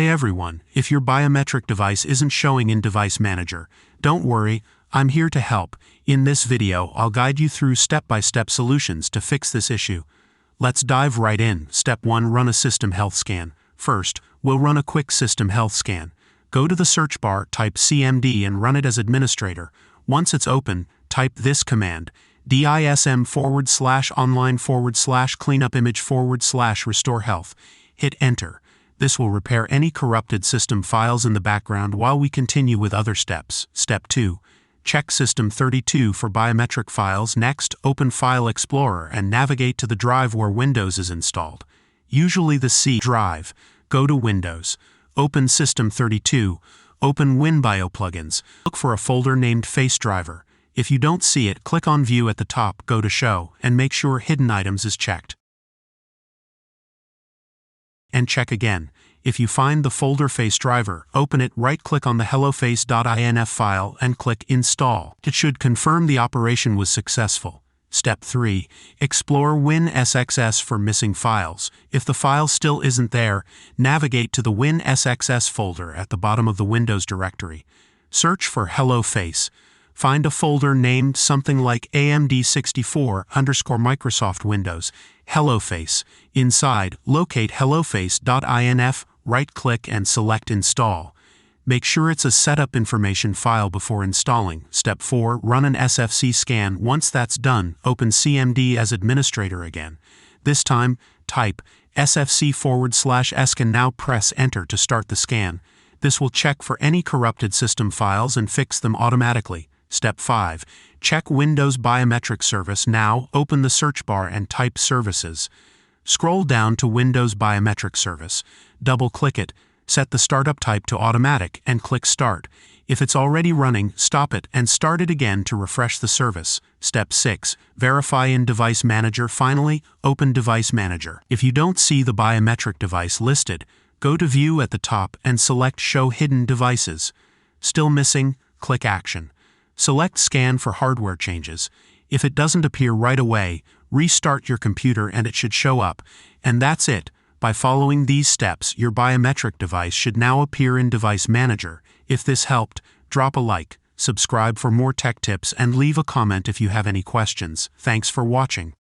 Hey everyone, if your biometric device isn't showing in Device Manager, don't worry, I'm here to help. In this video, I'll guide you through step-by-step solutions to fix this issue. Let's dive right in. Step 1. Run a system health scan. First, we'll run a quick system health scan. Go to the search bar, type CMD and run it as administrator. Once it's open, type this command, dism/online/cleanupimage/restore health. Hit enter. This will repair any corrupted system files in the background while we continue with other steps. Step 2. Check System 32 for biometric files. Next, open File Explorer and navigate to the drive where Windows is installed. Usually the C drive. Go to Windows. Open System 32. Open WinBio plugins. Look for a folder named Face Driver. If you don't see it, click on View at the top, go to Show, and make sure Hidden Items is checked. And check again. If you find the folder Face Driver, open it, right-click on the helloface.inf file and click Install. It should confirm the operation was successful. Step 3. Explore WinSXS for missing files. If the file still isn't there, navigate to the WinSXS folder at the bottom of the Windows directory. Search for Hello Face. Find a folder named something like AMD64_Microsoft Windows, HelloFace. Inside, locate helloface.inf, right-click and select Install. Make sure it's a setup information file before installing. Step 4. Run an SFC scan. Once that's done, open CMD as administrator again. This time, type SFC/S and now press Enter to start the scan. This will check for any corrupted system files and fix them automatically. Step 5. Check Windows Biometric Service. Now, open the search bar and type Services. Scroll down to Windows Biometric Service. Double-click it, set the startup type to Automatic, and click Start. If it's already running, stop it and start it again to refresh the service. Step 6. Verify in Device Manager. Finally, open Device Manager. If you don't see the biometric device listed, go to View at the top and select Show Hidden Devices. Still missing? Click Action. Select Scan for hardware changes. If it doesn't appear right away, restart your computer and it should show up. And that's it. By following these steps, your biometric device should now appear in Device Manager. If this helped, drop a like, subscribe for more tech tips, and leave a comment if you have any questions. Thanks for watching.